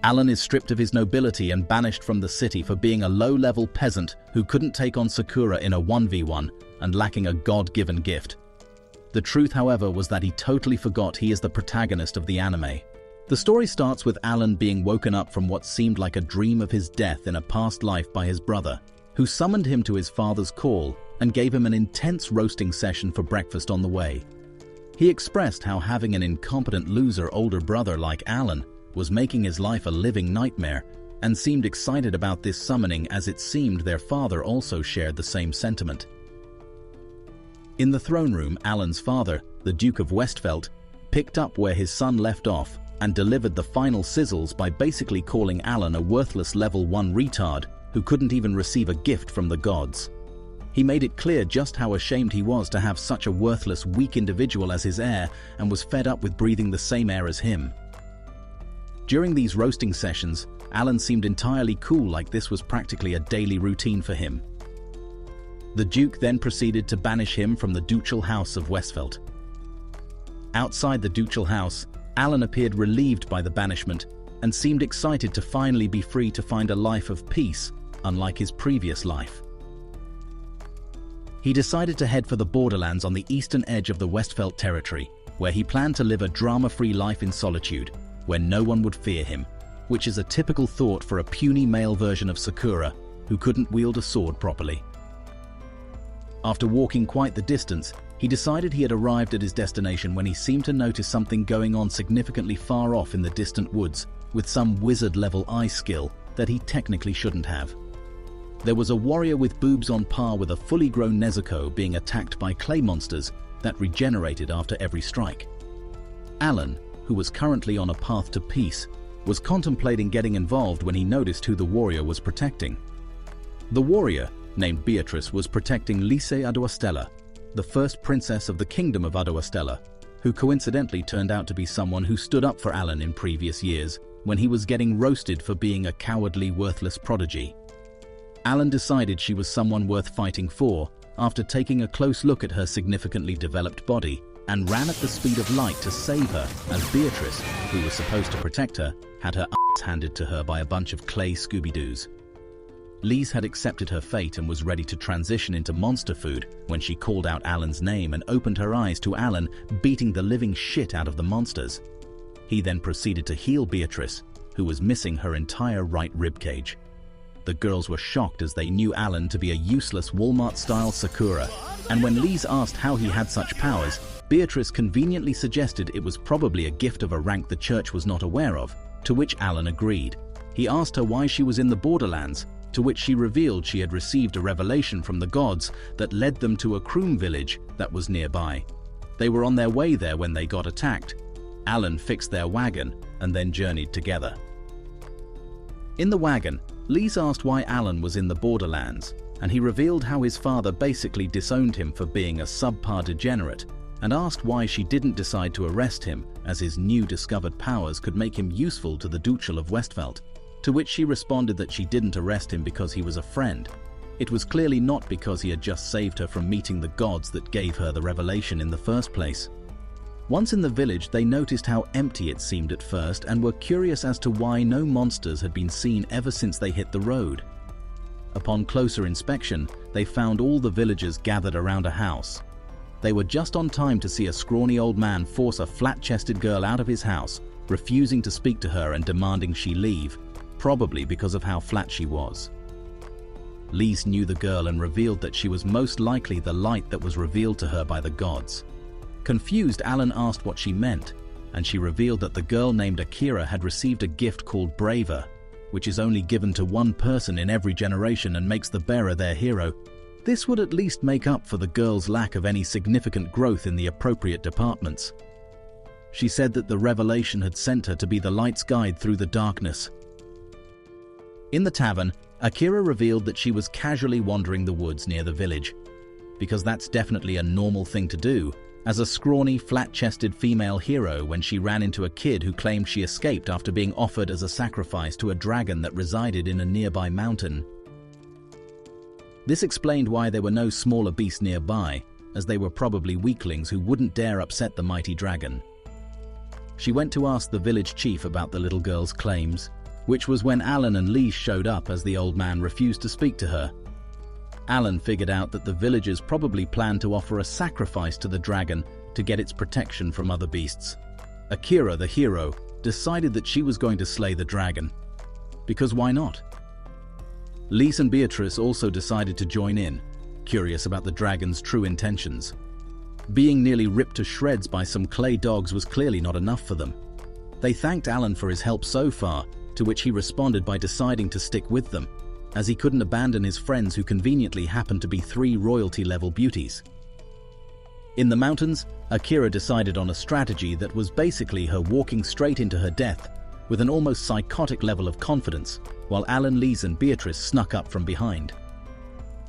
Alan is stripped of his nobility and banished from the city for being a low-level peasant who couldn't take on Sakura in a 1v1 and lacking a God-given gift. The truth, however, was that he totally forgot he is the protagonist of the anime. The story starts with Alan being woken up from what seemed like a dream of his death in a past life by his brother, who summoned him to his father's call and gave him an intense roasting session for breakfast on the way. He expressed how having an incompetent loser older brother like Alan was making his life a living nightmare, and seemed excited about this summoning as it seemed their father also shared the same sentiment. In the throne room, Alan's father, the Duke of Westfeld, picked up where his son left off and delivered the final sizzles by basically calling Alan a worthless level 1 retard who couldn't even receive a gift from the gods. He made it clear just how ashamed he was to have such a worthless, weak individual as his heir, and was fed up with breathing the same air as him. During these roasting sessions, Alan seemed entirely cool, like this was practically a daily routine for him. The Duke then proceeded to banish him from the ducal house of Westfeld. Outside the ducal house, Alan appeared relieved by the banishment and seemed excited to finally be free to find a life of peace, unlike his previous life. He decided to head for the borderlands on the eastern edge of the Westfeld territory, where he planned to live a drama-free life in solitude, where no one would fear him, which is a typical thought for a puny male version of Sakura who couldn't wield a sword properly. After walking quite the distance, he decided he had arrived at his destination when he seemed to notice something going on significantly far off in the distant woods with some wizard-level eye skill that he technically shouldn't have. There was a warrior with boobs on par with a fully grown Nezuko being attacked by clay monsters that regenerated after every strike. Alan, who was currently on a path to peace, was contemplating getting involved when he noticed who the warrior was protecting. The warrior, named Beatrice, was protecting 𝐒𝐔𝐁𝐒𝐑𝐈𝐍𝐿, the first princess of the kingdom of 𝐒𝐑𝐈𝐍𝐿, who coincidentally turned out to be someone who stood up for Alan in previous years when he was getting roasted for being a cowardly, worthless prodigy. Alan decided she was someone worth fighting for after taking a close look at her significantly developed body, and ran at the speed of light to save her, as Beatrice, who was supposed to protect her, had her ass handed to her by a bunch of clay Scooby-Doos. Lise had accepted her fate and was ready to transition into monster food when she called out Alan's name and opened her eyes to Alan beating the living shit out of the monsters. He then proceeded to heal Beatrice, who was missing her entire right ribcage. The girls were shocked as they knew Alan to be a useless Walmart-style Sakura, and when Lise asked how he had such powers, Beatrice conveniently suggested it was probably a gift of a rank the church was not aware of, to which Alan agreed. He asked her why she was in the borderlands, to which she revealed she had received a revelation from the gods that led them to a Kroom village that was nearby. They were on their way there when they got attacked. Alan fixed their wagon and then journeyed together. In the wagon, Lise asked why Alan was in the borderlands, and he revealed how his father basically disowned him for being a subpar degenerate, and asked why she didn't decide to arrest him, as his new discovered powers could make him useful to the Ducal of Westfeld, to which she responded that she didn't arrest him because he was a friend. It was clearly not because he had just saved her from meeting the gods that gave her the revelation in the first place. Once in the village, they noticed how empty it seemed at first and were curious as to why no monsters had been seen ever since they hit the road. Upon closer inspection, they found all the villagers gathered around a house. They were just on time to see a scrawny old man force a flat-chested girl out of his house, refusing to speak to her and demanding she leave, probably because of how flat she was. Lise knew the girl and revealed that she was most likely the light that was revealed to her by the gods. Confused, Alan asked what she meant, and she revealed that the girl named Akira had received a gift called Braver, which is only given to one person in every generation and makes the bearer their hero. This would at least make up for the girl's lack of any significant growth in the appropriate departments. She said that the revelation had sent her to be the light's guide through the darkness. In the tavern, Akira revealed that she was casually wandering the woods near the village, because that's definitely a normal thing to do, as a scrawny, flat-chested female hero when she ran into a kid who claimed she escaped after being offered as a sacrifice to a dragon that resided in a nearby mountain. This explained why there were no smaller beasts nearby, as they were probably weaklings who wouldn't dare upset the mighty dragon. She went to ask the village chief about the little girl's claims, which was when Alan and Lee showed up as the old man refused to speak to her. Alan figured out that the villagers probably planned to offer a sacrifice to the dragon to get its protection from other beasts. Akira, the hero, decided that she was going to slay the dragon. Because why not? Lise and Beatrice also decided to join in, curious about the dragon's true intentions. Being nearly ripped to shreds by some clay dogs was clearly not enough for them. They thanked Alan for his help so far, to which he responded by deciding to stick with them, as he couldn't abandon his friends who conveniently happened to be 3 royalty-level beauties. In the mountains, Akira decided on a strategy that was basically her walking straight into her death with an almost psychotic level of confidence, while Alan, Lise and Beatrice snuck up from behind.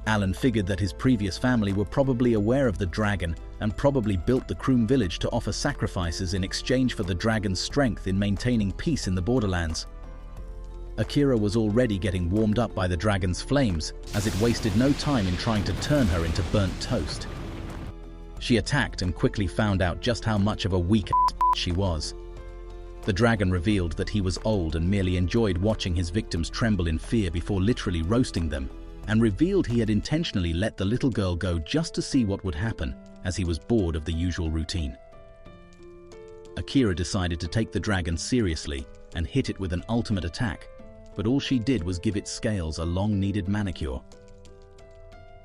Alan figured that his previous family were probably aware of the dragon and probably built the Kroom village to offer sacrifices in exchange for the dragon's strength in maintaining peace in the borderlands. Akira was already getting warmed up by the dragon's flames, as it wasted no time in trying to turn her into burnt toast. She attacked and quickly found out just how much of a weak-ass she was. The dragon revealed that he was old and merely enjoyed watching his victims tremble in fear before literally roasting them, and revealed he had intentionally let the little girl go just to see what would happen, as he was bored of the usual routine. Akira decided to take the dragon seriously and hit it with an ultimate attack, but all she did was give its scales a long-needed manicure.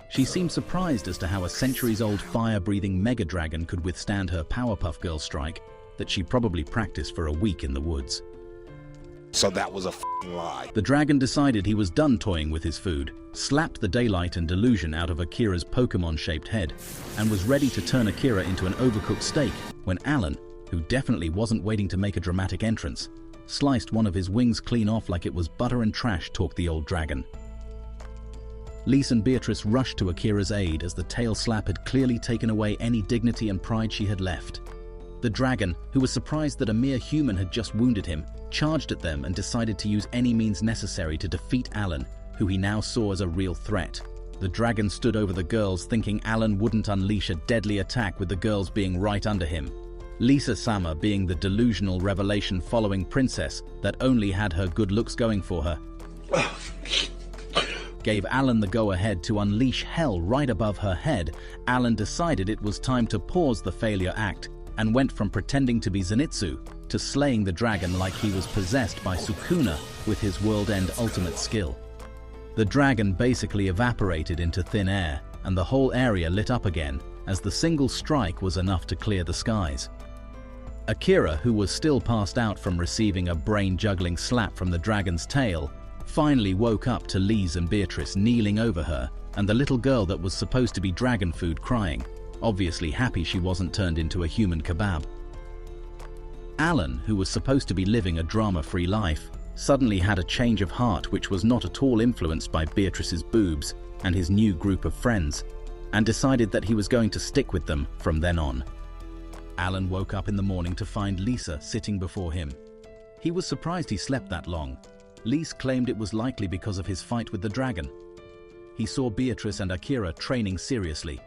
She seemed surprised as to how a centuries-old fire-breathing mega-dragon could withstand her Powerpuff Girl strike that she probably practiced for a week in the woods. So that was a f***ing lie. The dragon decided he was done toying with his food, slapped the daylight and delusion out of Akira's Pokemon-shaped head, and was ready to turn Akira into an overcooked steak when Alan, who definitely wasn't waiting to make a dramatic entrance, sliced one of his wings clean off like it was butter and trash, talked the old dragon. Lise and Beatrice rushed to Akira's aid as the tail slap had clearly taken away any dignity and pride she had left. The dragon, who was surprised that a mere human had just wounded him, charged at them and decided to use any means necessary to defeat Alan, who he now saw as a real threat. The dragon stood over the girls, thinking Alan wouldn't unleash a deadly attack with the girls being right under him. Lisa-sama, being the delusional revelation-following princess that only had her good looks going for her, gave Alan the go-ahead to unleash hell right above her head. Alan decided it was time to pause the failure act and went from pretending to be Zenitsu to slaying the dragon like he was possessed by Sukuna with his world-end ultimate skill. The dragon basically evaporated into thin air, and the whole area lit up again, as the single strike was enough to clear the skies. Akira, who was still passed out from receiving a brain-juggling slap from the dragon's tail, finally woke up to Lise and Beatrice kneeling over her, and the little girl that was supposed to be dragon food crying, obviously happy she wasn't turned into a human kebab. Alan, who was supposed to be living a drama-free life, suddenly had a change of heart which was not at all influenced by Beatrice's boobs and his new group of friends, and decided that he was going to stick with them from then on. Alan woke up in the morning to find Lisa sitting before him. He was surprised he slept that long. Lise claimed it was likely because of his fight with the dragon. He saw Beatrice and Akira training seriously.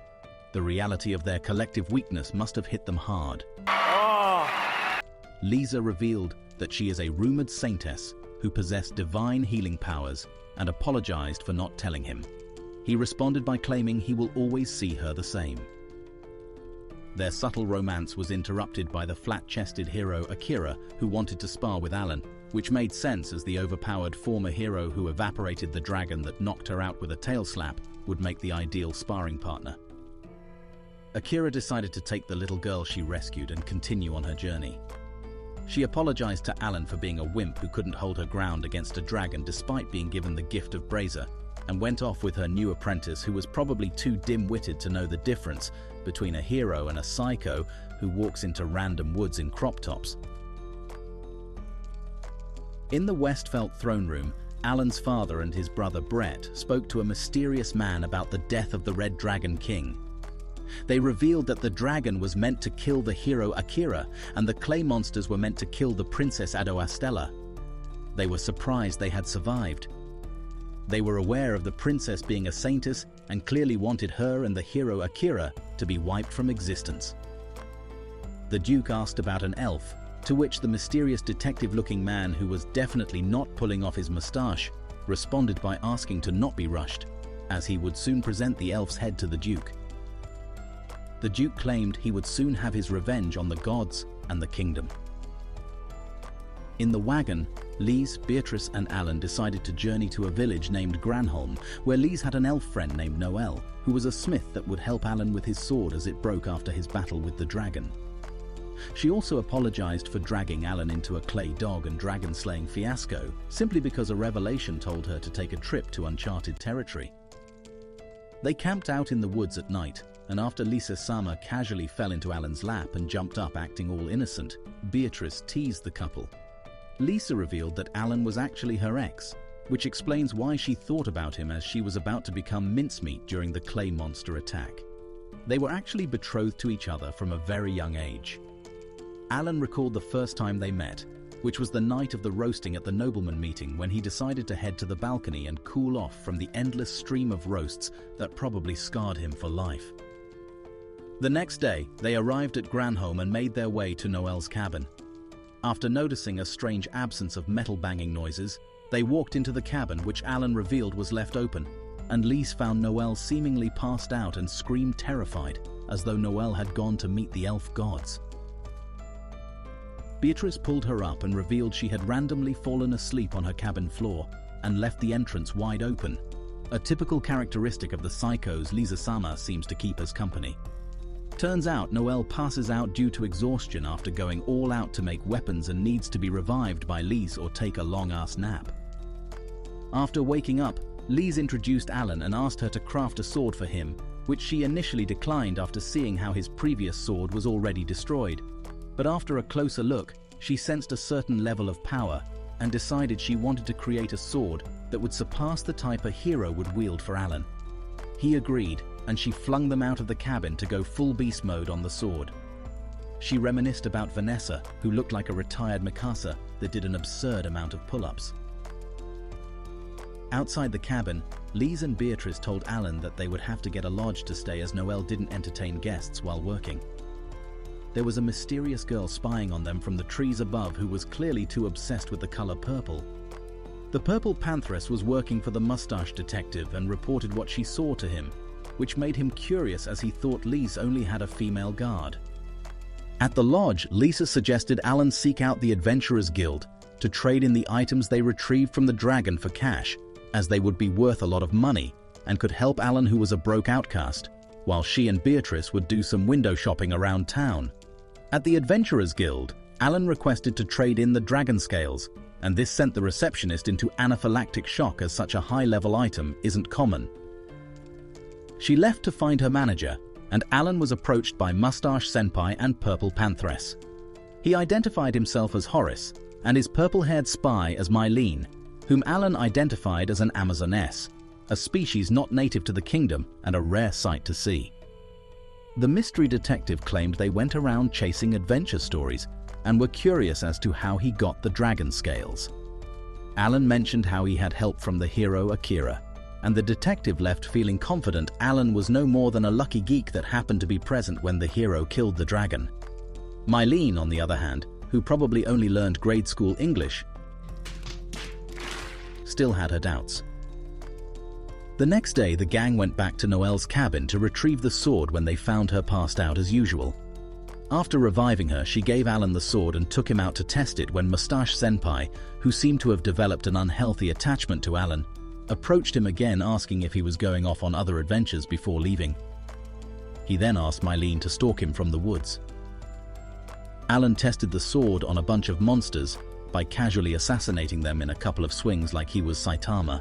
The reality of their collective weakness must have hit them hard. Lisa revealed that she is a rumored saintess who possessed divine healing powers and apologized for not telling him. He responded by claiming he will always see her the same. Their subtle romance was interrupted by the flat-chested hero Akira, who wanted to spar with Alan, which made sense as the overpowered former hero who evaporated the dragon that knocked her out with a tail slap would make the ideal sparring partner. Akira decided to take the little girl she rescued and continue on her journey. She apologized to Alan for being a wimp who couldn't hold her ground against a dragon despite being given the gift of Brazier, and went off with her new apprentice, who was probably too dim-witted to know the difference between a hero and a psycho who walks into random woods in crop tops. In the Westfelt throne room, Alan's father and his brother Brett spoke to a mysterious man about the death of the Red Dragon King. They revealed that the dragon was meant to kill the hero Akira, and the clay monsters were meant to kill the Princess Adoastella. They were surprised they had survived. They were aware of the princess being a saintess and clearly wanted her and the hero Akira to be wiped from existence. The Duke asked about an elf, To which the mysterious detective-looking man, who was definitely not pulling off his moustache, responded by asking to not be rushed, as he would soon present the elf's head to the Duke. The Duke claimed he would soon have his revenge on the gods and the kingdom. In the wagon, Lise, Beatrice and Alan decided to journey to a village named Granholm, where Lise had an elf friend named Noel, who was a smith that would help Alan with his sword as it broke after his battle with the dragon. She also apologized for dragging Alan into a clay dog and dragon-slaying fiasco, simply because a revelation told her to take a trip to uncharted territory. They camped out in the woods at night, and after Lisa-sama casually fell into Alan's lap and jumped up acting all innocent, Beatrice teased the couple. Lisa revealed that Alan was actually her ex, which explains why she thought about him as she was about to become mincemeat during the clay monster attack. They were actually betrothed to each other from a very young age. Alan recalled the first time they met, which was the night of the roasting at the nobleman meeting, when he decided to head to the balcony and cool off from the endless stream of roasts that probably scarred him for life. The next day, they arrived at Granholm and made their way to Noel's cabin. After noticing a strange absence of metal banging noises, they walked into the cabin, which Alan revealed was left open, and Lise found Noel seemingly passed out and screamed terrified, as though Noel had gone to meet the elf gods. Beatrice pulled her up and revealed she had randomly fallen asleep on her cabin floor and left the entrance wide open, a typical characteristic of the psychos Lisa-sama seems to keep as company. Turns out Noel passes out due to exhaustion after going all out to make weapons and needs to be revived by Lise or take a long-ass nap. After waking up, Lise introduced Alan and asked her to craft a sword for him, which she initially declined after seeing how his previous sword was already destroyed. But after a closer look, she sensed a certain level of power and decided she wanted to create a sword that would surpass the type a hero would wield for Alan. He agreed, and she flung them out of the cabin to go full beast mode on the sword. She reminisced about Vanessa, who looked like a retired Mikasa that did an absurd amount of pull-ups. Outside the cabin, Lise and Beatrice told Alan that they would have to get a lodge to stay as Noel didn't entertain guests while working. There was a mysterious girl spying on them from the trees above who was clearly too obsessed with the color purple. The purple pantheress was working for the mustache detective and reported what she saw to him, which made him curious as he thought Lise only had a female guard. At the lodge, Lisa suggested Alan seek out the Adventurers Guild to trade in the items they retrieved from the dragon for cash, as they would be worth a lot of money and could help Alan, who was a broke outcast, while she and Beatrice would do some window shopping around town. At the Adventurers Guild, Alan requested to trade in the dragon scales, and this sent the receptionist into anaphylactic shock as such a high-level item isn't common. She left to find her manager, and Alan was approached by Mustache Senpai and Purple Pantheress. He identified himself as Horace, and his purple-haired spy as Mylene, whom Alan identified as an Amazoness, a species not native to the kingdom and a rare sight to see. The mystery detective claimed they went around chasing adventure stories and were curious as to how he got the dragon scales. Alan mentioned how he had help from the hero Akira, and the detective left feeling confident Alan was no more than a lucky geek that happened to be present when the hero killed the dragon. Mylene, on the other hand, who probably only learned grade school English, still had her doubts. The next day, the gang went back to Noel's cabin to retrieve the sword when they found her passed out as usual. After reviving her, she gave Alan the sword and took him out to test it when Mustache Senpai, who seemed to have developed an unhealthy attachment to Alan, approached him again asking if he was going off on other adventures before leaving. He then asked Mylene to stalk him from the woods. Alan tested the sword on a bunch of monsters by casually assassinating them in a couple of swings like he was Saitama.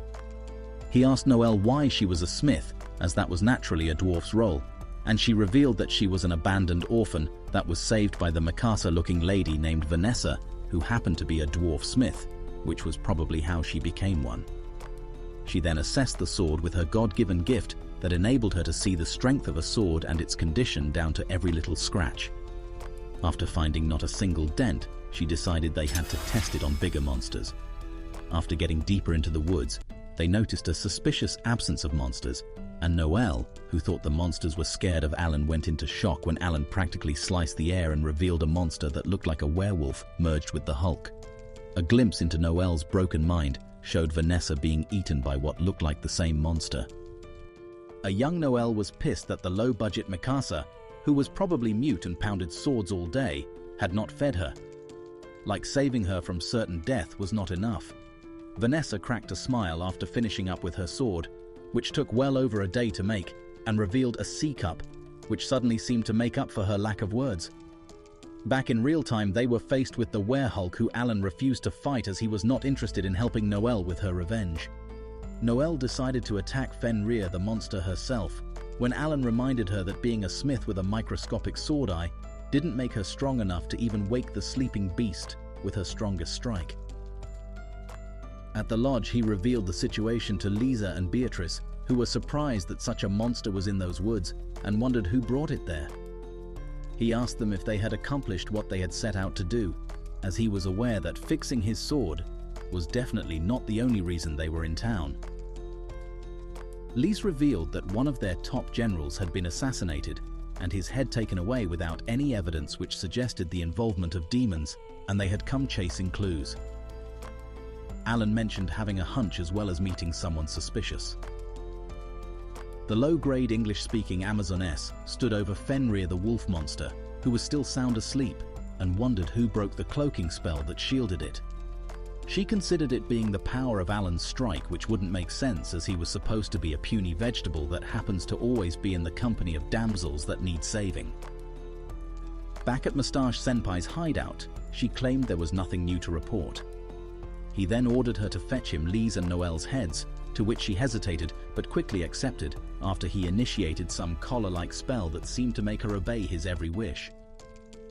He asked Noel why she was a smith, as that was naturally a dwarf's role, and she revealed that she was an abandoned orphan that was saved by the Mikasa-looking lady named Vanessa, who happened to be a dwarf smith, which was probably how she became one. She then assessed the sword with her God-given gift that enabled her to see the strength of a sword and its condition down to every little scratch. After finding not a single dent, she decided they had to test it on bigger monsters. After getting deeper into the woods, they noticed a suspicious absence of monsters and Noelle, who thought the monsters were scared of Alan, went into shock when Alan practically sliced the air and revealed a monster that looked like a werewolf merged with the Hulk. A glimpse into Noelle's broken mind showed Vanessa being eaten by what looked like the same monster. A young Noelle was pissed that the low-budget Mikasa, who was probably mute and pounded swords all day, had not fed her. Like saving her from certain death was not enough. Vanessa cracked a smile after finishing up with her sword, which took well over a day to make, and revealed a sea cup, which suddenly seemed to make up for her lack of words. Back in real time, they were faced with the werehulk, who Alan refused to fight as he was not interested in helping Noelle with her revenge. Noelle decided to attack Fenrir, the monster herself, when Alan reminded her that being a smith with a microscopic sword eye didn't make her strong enough to even wake the sleeping beast with her strongest strike. At the lodge, he revealed the situation to Lisa and Beatrice, who were surprised that such a monster was in those woods and wondered who brought it there. He asked them if they had accomplished what they had set out to do, as he was aware that fixing his sword was definitely not the only reason they were in town. Lise revealed that one of their top generals had been assassinated and his head taken away without any evidence, which suggested the involvement of demons, and they had come chasing clues. Alan mentioned having a hunch as well as meeting someone suspicious. The low-grade English-speaking Amazoness stood over Fenrir the wolf monster, who was still sound asleep, and wondered who broke the cloaking spell that shielded it. She considered it being the power of Alan's strike, which wouldn't make sense as he was supposed to be a puny vegetable that happens to always be in the company of damsels that need saving. Back at Mustache Senpai's hideout, she claimed there was nothing new to report. He then ordered her to fetch him Lise and Noelle's heads, to which she hesitated but quickly accepted after he initiated some collar-like spell that seemed to make her obey his every wish.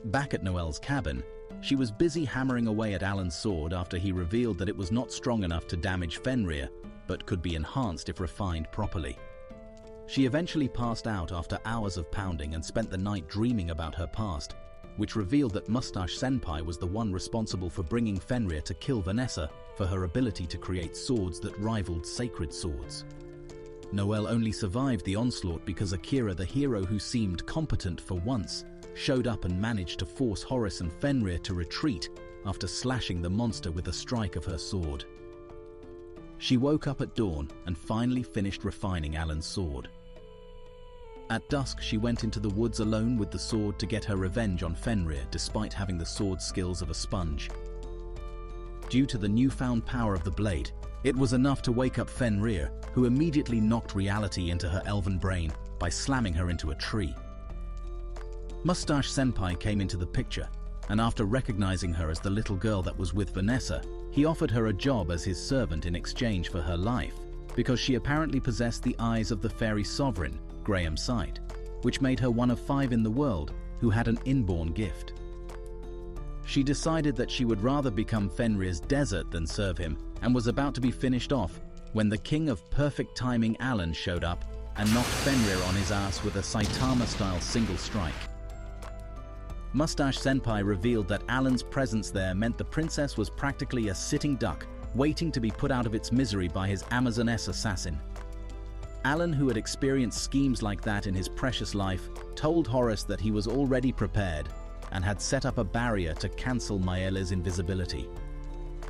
Back at Noelle's cabin, she was busy hammering away at Alan's sword after he revealed that it was not strong enough to damage Fenrir, but could be enhanced if refined properly. She eventually passed out after hours of pounding and spent the night dreaming about her past, which revealed that Mustache Senpai was the one responsible for bringing Fenrir to kill Vanessa for her ability to create swords that rivaled sacred swords. Noelle only survived the onslaught because Akira, the hero who seemed competent for once, showed up and managed to force Horus and Fenrir to retreat after slashing the monster with a strike of her sword. She woke up at dawn and finally finished refining Alan's sword. At dusk, she went into the woods alone with the sword to get her revenge on Fenrir, despite having the sword skills of a sponge. Due to the newfound power of the blade, it was enough to wake up Fenrir, who immediately knocked reality into her elven brain by slamming her into a tree. Mustache Senpai came into the picture, and after recognizing her as the little girl that was with Vanessa, he offered her a job as his servant in exchange for her life, because she apparently possessed the eyes of the fairy sovereign, Graham Sight, which made her one of 5 in the world who had an inborn gift. She decided that she would rather become Fenrir's desert than serve him, and was about to be finished off when the king of perfect timing Alan showed up and knocked Fenrir on his ass with a Saitama-style single strike. Mustache Senpai revealed that Alan's presence there meant the princess was practically a sitting duck, waiting to be put out of its misery by his Amazoness assassin. Alan, who had experienced schemes like that in his precious life, told Horus that he was already prepared and had set up a barrier to cancel Miele's invisibility.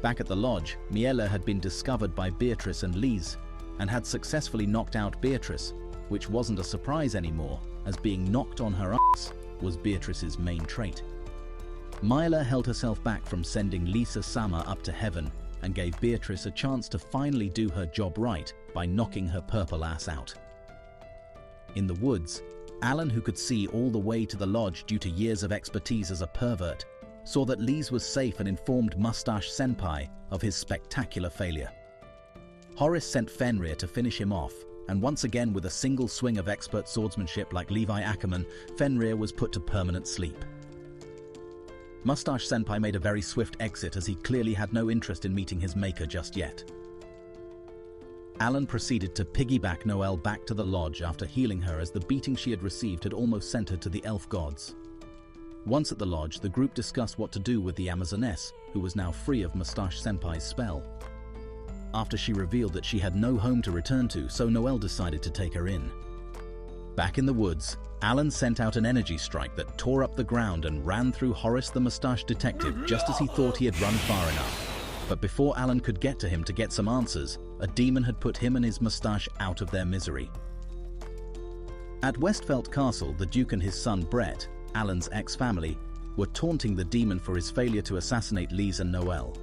Back at the lodge, Miele had been discovered by Beatrice and Lise and had successfully knocked out Beatrice, which wasn't a surprise anymore, as being knocked on her ass was Beatrice's main trait. Miele held herself back from sending Lisa-sama up to heaven and gave Beatrice a chance to finally do her job right by knocking her purple ass out. In the woods, Alan, who could see all the way to the lodge due to years of expertise as a pervert, saw that Lise was safe and informed Mustache Senpai of his spectacular failure. Horus sent Fenrir to finish him off, and once again with a single swing of expert swordsmanship like Levi Ackerman, Fenrir was put to permanent sleep. Mustache Senpai made a very swift exit as he clearly had no interest in meeting his maker just yet. Alan proceeded to piggyback Noelle back to the lodge after healing her, as the beating she had received had almost sent her to the elf gods. Once at the lodge, the group discussed what to do with the Amazoness, who was now free of Mustache Senpai's spell. after she revealed that she had no home to return to, so Noelle decided to take her in. Back in the woods, Alan sent out an energy strike that tore up the ground and ran through Horace the mustached detective just as he thought he had run far enough. But before Alan could get to him to get some answers, a demon had put him and his mustache out of their misery. At Westfelt Castle, the Duke and his son Brett, Alan's ex-family, were taunting the demon for his failure to assassinate Lise and Noelle.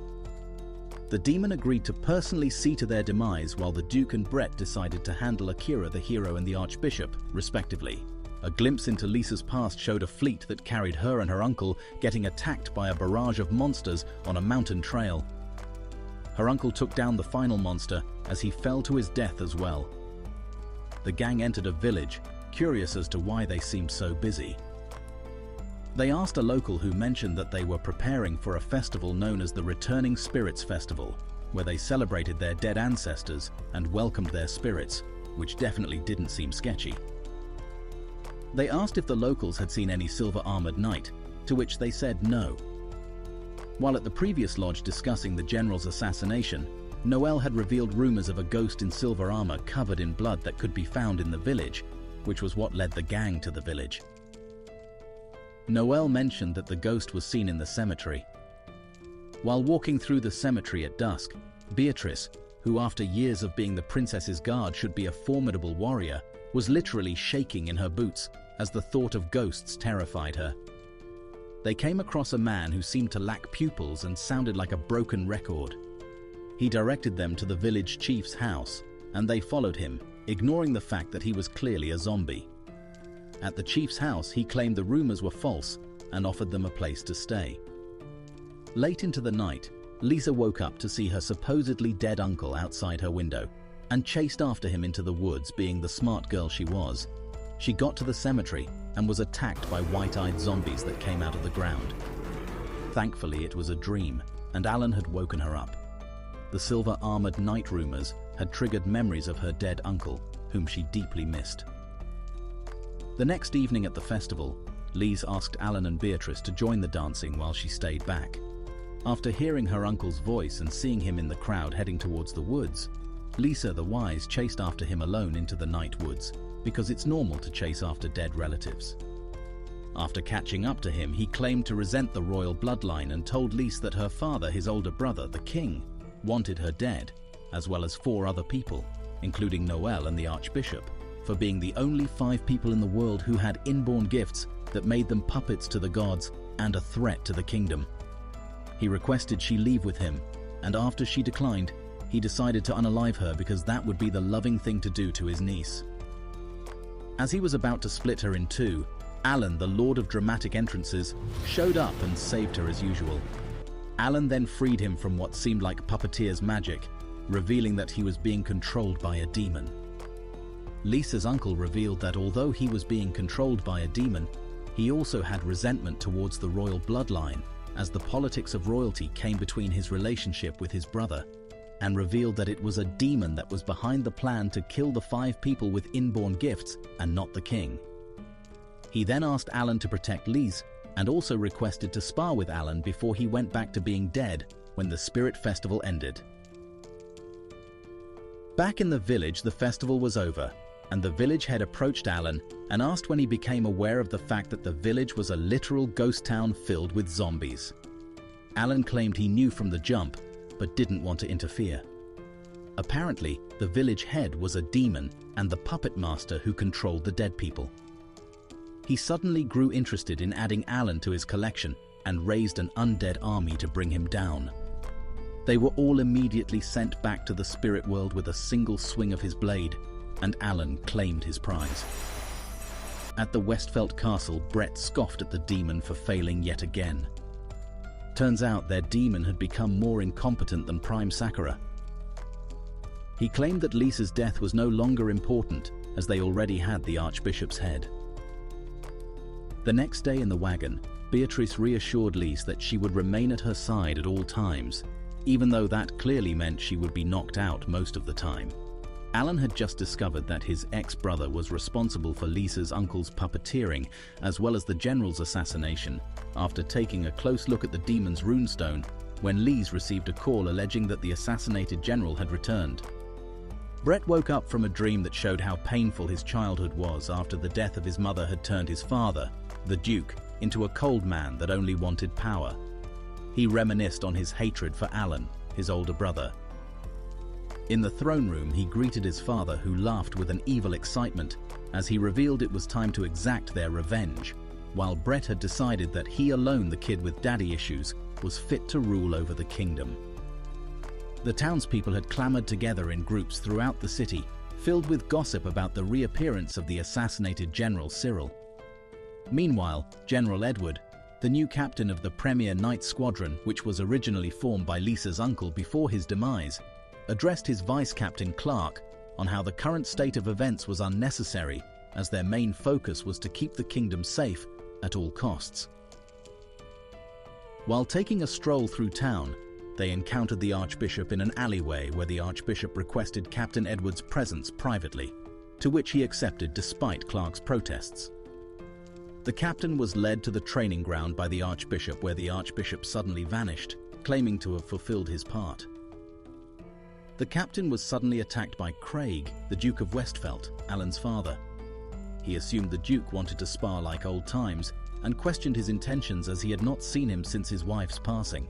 The demon agreed to personally see to their demise, while the Duke and Brett decided to handle Akira the hero and the Archbishop, respectively. A glimpse into Lisa's past showed a fleet that carried her and her uncle getting attacked by a barrage of monsters on a mountain trail. Her uncle took down the final monster as he fell to his death as well. The gang entered a village, curious as to why they seemed so busy. They asked a local, who mentioned that they were preparing for a festival known as the Returning Spirits Festival, where they celebrated their dead ancestors and welcomed their spirits, which definitely didn't seem sketchy. They asked if the locals had seen any silver-armored knight, to which they said no. While at the previous lodge discussing the general's assassination, Noelle had revealed rumors of a ghost in silver armor covered in blood that could be found in the village, which was what led the gang to the village. Noelle mentioned that the ghost was seen in the cemetery. While walking through the cemetery at dusk, Beatrice, who after years of being the princess's guard should be a formidable warrior, was literally shaking in her boots as the thought of ghosts terrified her. They came across a man who seemed to lack pupils and sounded like a broken record. He directed them to the village chief's house, and they followed him, ignoring the fact that he was clearly a zombie. At the chief's house, he claimed the rumors were false and offered them a place to stay. Late into the night, Lisa woke up to see her supposedly dead uncle outside her window and chased after him into the woods. Being the smart girl she was, she got to the cemetery and was attacked by white-eyed zombies that came out of the ground. Thankfully, it was a dream, and Alan had woken her up. The silver-armored knight rumors had triggered memories of her dead uncle, whom she deeply missed. The next evening at the festival, Lise asked Alan and Beatrice to join the dancing while she stayed back. After hearing her uncle's voice and seeing him in the crowd heading towards the woods, Lisa the Wise chased after him alone into the night woods, because it's normal to chase after dead relatives. After catching up to him, he claimed to resent the royal bloodline and told Lise that her father, his older brother, the king, wanted her dead, as well as 4 other people, including Noelle and the Archbishop, for being the only 5 people in the world who had inborn gifts that made them puppets to the gods and a threat to the kingdom. He requested she leave with him, and after she declined, he decided to unalive her because that would be the loving thing to do to his niece. As he was about to split her in 2, Alan, the Lord of Dramatic Entrances, showed up and saved her as usual. Alan then freed him from what seemed like puppeteer's magic, revealing that he was being controlled by a demon. Lisa's uncle revealed that although he was being controlled by a demon, he also had resentment towards the royal bloodline, as the politics of royalty came between his relationship with his brother, and revealed that it was a demon that was behind the plan to kill the 5 people with inborn gifts and not the king. He then asked Alan to protect Lise, and also requested to spar with Alan before he went back to being dead when the spirit festival ended. Back in the village, the festival was over, and the village head approached Alan and asked when he became aware of the fact that the village was a literal ghost town filled with zombies. Alan claimed he knew from the jump, but didn't want to interfere. Apparently, the village head was a demon and the puppet master who controlled the dead people. He suddenly grew interested in adding Alan to his collection and raised an undead army to bring him down. They were all immediately sent back to the spirit world with a single swing of his blade, and Alan claimed his prize. At the Westfelt Castle, Brett scoffed at the demon for failing yet again. Turns out their demon had become more incompetent than Prime Sakura. He claimed that Lisa's death was no longer important, as they already had the Archbishop's head. The next day in the wagon, Beatrice reassured Lise that she would remain at her side at all times, even though that clearly meant she would be knocked out most of the time. Alan had just discovered that his ex-brother was responsible for Lisa's uncle's puppeteering, as well as the general's assassination, after taking a close look at the demon's runestone when Lis received a call alleging that the assassinated general had returned. Brett woke up from a dream that showed how painful his childhood was after the death of his mother had turned his father, the Duke, into a cold man that only wanted power. He reminisced on his hatred for Alan, his older brother. In the throne room, he greeted his father, who laughed with an evil excitement as he revealed it was time to exact their revenge, while Brett had decided that he alone, the kid with daddy issues, was fit to rule over the kingdom. The townspeople had clamored together in groups throughout the city, filled with gossip about the reappearance of the assassinated General Cyril. Meanwhile, General Edward, the new captain of the Premier Knight Squadron, which was originally formed by Lisa's uncle before his demise, addressed his vice captain Clark on how the current state of events was unnecessary, as their main focus was to keep the kingdom safe at all costs. While taking a stroll through town, they encountered the Archbishop in an alleyway where the Archbishop requested Captain Edward's presence privately, to which he accepted despite Clark's protests. The captain was led to the training ground by the Archbishop, where the Archbishop suddenly vanished, claiming to have fulfilled his part. The captain was suddenly attacked by Craig, the Duke of Westphelt, Alan's father. He assumed the Duke wanted to spar like old times and questioned his intentions, as he had not seen him since his wife's passing.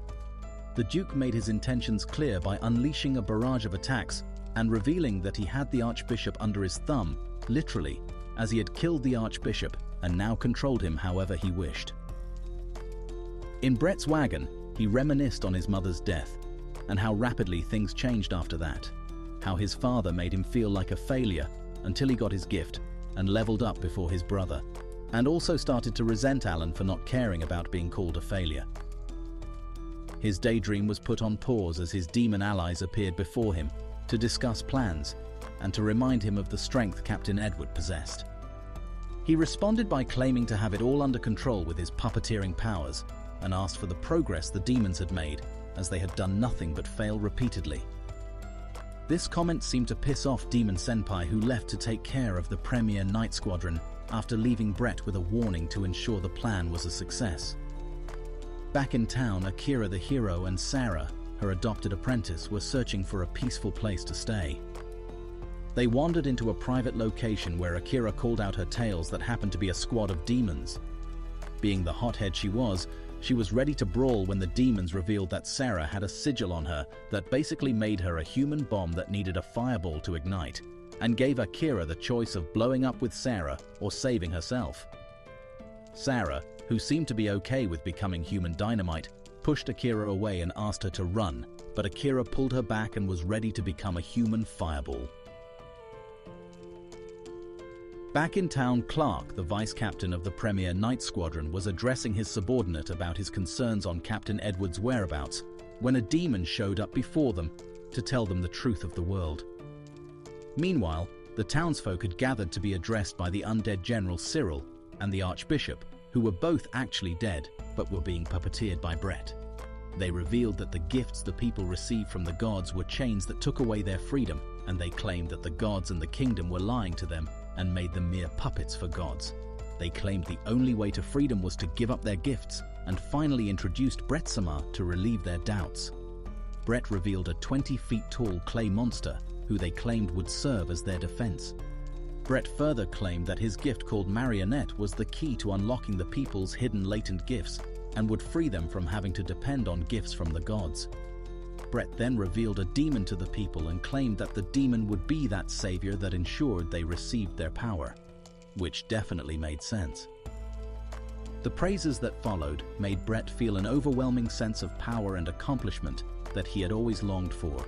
The Duke made his intentions clear by unleashing a barrage of attacks and revealing that he had the Archbishop under his thumb, literally, as he had killed the Archbishop and now controlled him however he wished. In Brett's wagon, he reminisced on his mother's death and how rapidly things changed after that, how his father made him feel like a failure until he got his gift and leveled up before his brother, and also started to resent Alan for not caring about being called a failure. His daydream was put on pause as his demon allies appeared before him to discuss plans and to remind him of the strength Captain Edward possessed. He responded by claiming to have it all under control with his puppeteering powers and asked for the progress the demons had made, as they had done nothing but fail repeatedly. This comment seemed to piss off Demon Senpai, who left to take care of the Premier Knight Squadron after leaving Brett with a warning to ensure the plan was a success. Back in town, Akira the hero and Sarah, her adopted apprentice, were searching for a peaceful place to stay. They wandered into a private location where Akira called out her tales that happened to be a squad of demons. Being the hothead she was ready to brawl when the demons revealed that Sarah had a sigil on her that basically made her a human bomb that needed a fireball to ignite, and gave Akira the choice of blowing up with Sarah or saving herself. Sarah, who seemed to be okay with becoming human dynamite, pushed Akira away and asked her to run, but Akira pulled her back and was ready to become a human fireball. Back in town, Clark, the vice captain of the Premier Knight Squadron, was addressing his subordinate about his concerns on Captain Edward's whereabouts when a demon showed up before them to tell them the truth of the world. Meanwhile, the townsfolk had gathered to be addressed by the undead General Cyril and the Archbishop, who were both actually dead but were being puppeteered by Brett. They revealed that the gifts the people received from the gods were chains that took away their freedom, and they claimed that the gods and the kingdom were lying to them and made them mere puppets for gods. They claimed the only way to freedom was to give up their gifts, and finally introduced Brett-sama to relieve their doubts. Brett revealed a 20 feet tall clay monster who they claimed would serve as their defense. Brett further claimed that his gift, called Marionette, was the key to unlocking the people's hidden latent gifts and would free them from having to depend on gifts from the gods. Brett then revealed a demon to the people and claimed that the demon would be that savior that ensured they received their power, which definitely made sense. The praises that followed made Brett feel an overwhelming sense of power and accomplishment that he had always longed for.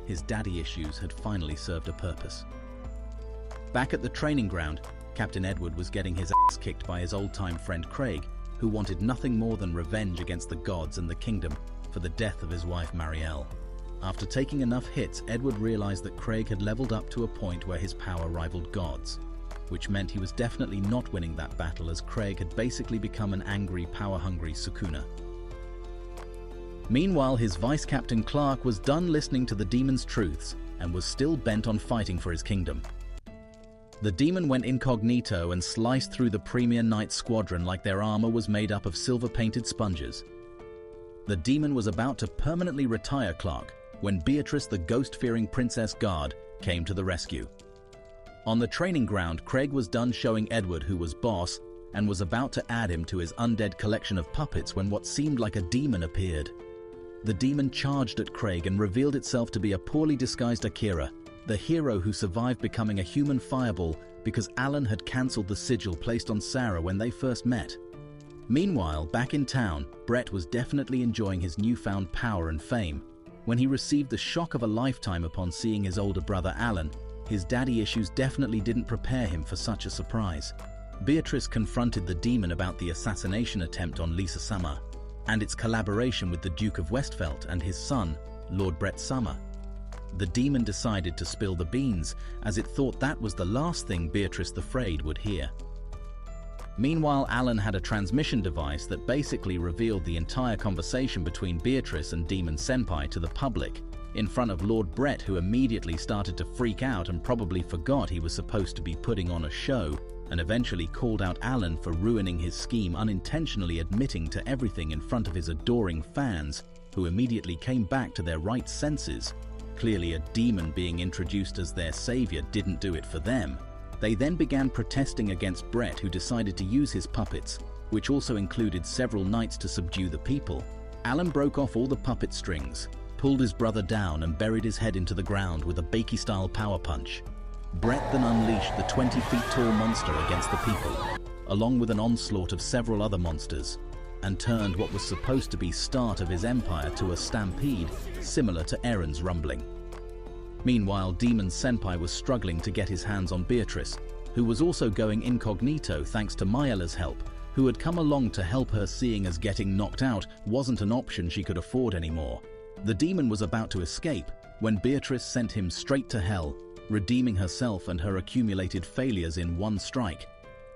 His daddy issues had finally served a purpose. Back at the training ground, Captain Edward was getting his ass kicked by his old-time friend Craig, who wanted nothing more than revenge against the gods and the kingdom for the death of his wife Marielle. After taking enough hits, Edward realized that Craig had leveled up to a point where his power rivaled God's, which meant he was definitely not winning that battle, as Craig had basically become an angry, power-hungry Sukuna. Meanwhile, his vice captain Clark was done listening to the demon's truths and was still bent on fighting for his kingdom. The demon went incognito and sliced through the Premier Knight Squadron like their armor was made up of silver-painted sponges. The demon was about to permanently retire Clark when Beatrice, the ghost-fearing princess guard, came to the rescue. On the training ground, Craig was done showing Edward who was boss and was about to add him to his undead collection of puppets when what seemed like a demon appeared. The demon charged at Craig and revealed itself to be a poorly disguised Akira, the hero who survived becoming a human fireball because Alan had cancelled the sigil placed on Sarah when they first met. Meanwhile, back in town, Brett was definitely enjoying his newfound power and fame when he received the shock of a lifetime upon seeing his older brother Alan. His daddy issues definitely didn't prepare him for such a surprise. Beatrice confronted the demon about the assassination attempt on Lisa Summer and its collaboration with the Duke of Westphalt and his son, Lord Brett Summer. The demon decided to spill the beans as it thought that was the last thing Beatrice the Frayed would hear. Meanwhile, Alan had a transmission device that basically revealed the entire conversation between Beatrice and Demon Senpai to the public, in front of Lord Brett, who immediately started to freak out and probably forgot he was supposed to be putting on a show, and eventually called out Alan for ruining his scheme, unintentionally admitting to everything in front of his adoring fans, who immediately came back to their right senses. Clearly, a demon being introduced as their savior didn't do it for them. They then began protesting against Brett, who decided to use his puppets, which also included several knights to subdue the people. Alan broke off all the puppet strings, pulled his brother down and buried his head into the ground with a Bakey-style power punch. Brett then unleashed the 20-feet-tall monster against the people, along with an onslaught of several other monsters, and turned what was supposed to be start of his empire to a stampede similar to Aaron's rumbling. Meanwhile, Demon Senpai was struggling to get his hands on Beatrice, who was also going incognito thanks to Mayala's help, who had come along to help her, seeing as getting knocked out wasn't an option she could afford anymore. The demon was about to escape when Beatrice sent him straight to hell, redeeming herself and her accumulated failures in one strike.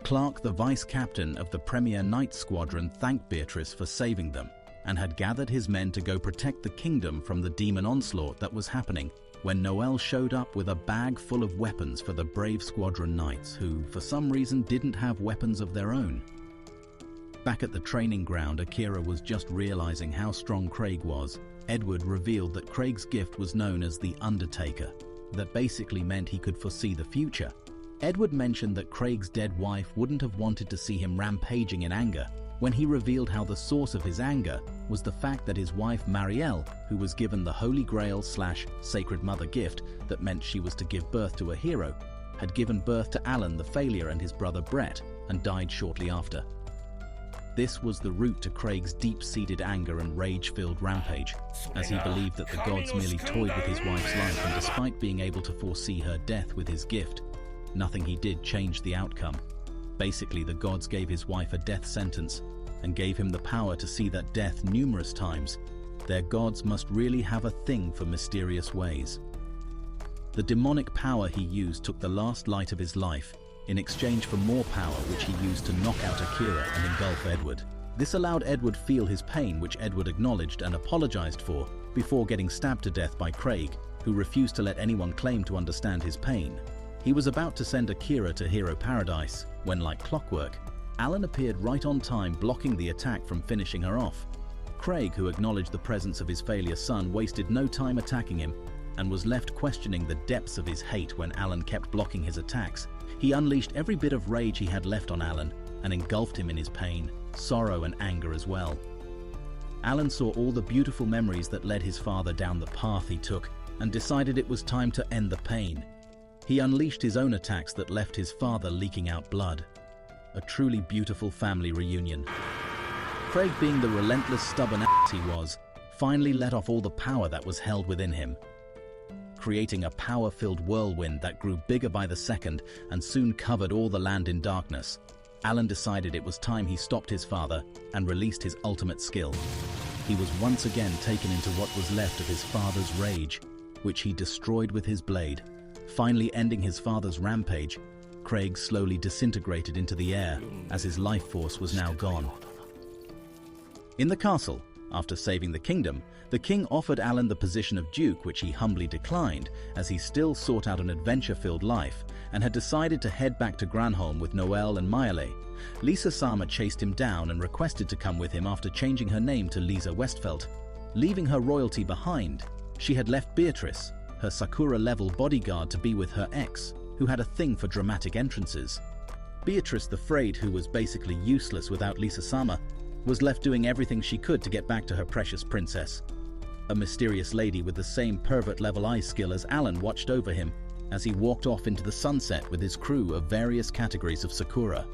Clark, the vice captain of the Premier Knight Squadron, thanked Beatrice for saving them and had gathered his men to go protect the kingdom from the demon onslaught that was happening, when Noel showed up with a bag full of weapons for the brave squadron knights, who for some reason didn't have weapons of their own. Back at the training ground, Akira was just realizing how strong Craig was. Edward revealed that Craig's gift was known as the Undertaker. That basically meant he could foresee the future. Edward mentioned that Craig's dead wife wouldn't have wanted to see him rampaging in anger, when he revealed how the source of his anger was the fact that his wife Marielle, who was given the Holy Grail / Sacred Mother gift that meant she was to give birth to a hero, had given birth to Alan the Failure and his brother Brett, and died shortly after. This was the root to Craig's deep-seated anger and rage-filled rampage, as he believed that the gods merely toyed with his wife's life, and despite being able to foresee her death with his gift, nothing he did changed the outcome. Basically, the gods gave his wife a death sentence and gave him the power to see that death numerous times. Their gods must really have a thing for mysterious ways. The demonic power he used took the last light of his life in exchange for more power, which he used to knock out Akira and engulf Edward. This allowed Edward feel his pain, which Edward acknowledged and apologized for, before getting stabbed to death by Craig, who refused to let anyone claim to understand his pain. He was about to send Akira to Hero Paradise when, like clockwork, Alan appeared right on time, blocking the attack from finishing her off. Craig, who acknowledged the presence of his failure son, wasted no time attacking him and was left questioning the depths of his hate when Alan kept blocking his attacks. He unleashed every bit of rage he had left on Alan and engulfed him in his pain, sorrow and anger as well. Alan saw all the beautiful memories that led his father down the path he took and decided it was time to end the pain. He unleashed his own attacks that left his father leaking out blood. A truly beautiful family reunion. Craig, being the relentless, stubborn ass he was, finally let off all the power that was held within him, creating a power-filled whirlwind that grew bigger by the second and soon covered all the land in darkness. Alan decided it was time he stopped his father and released his ultimate skill. He was once again taken into what was left of his father's rage, which he destroyed with his blade. Finally ending his father's rampage, Craig slowly disintegrated into the air as his life force was now gone. In the castle, After saving the kingdom, the king offered Alan the position of duke, which he humbly declined, as he still sought out an adventure-filled life and had decided to head back to Granholm with Noelle and Mayale. 𝐒𝐔𝐁𝐒𝐂𝐑𝐈𝐏𝐲 chased him down and requested to come with him after changing her name to Lisa Westfeldt. Leaving her royalty behind, she had left Beatrice, her Sakura-level bodyguard, to be with her ex, who had a thing for dramatic entrances. Beatrice the Frayed, who was basically useless without 𝐒𝐒𝐁𝐒𝐒𝐑𝐈𝐏𝐲, was left doing everything she could to get back to her precious princess. A mysterious lady with the same pervert-level eye skill as Alan watched over him as he walked off into the sunset with his crew of various categories of Sakura.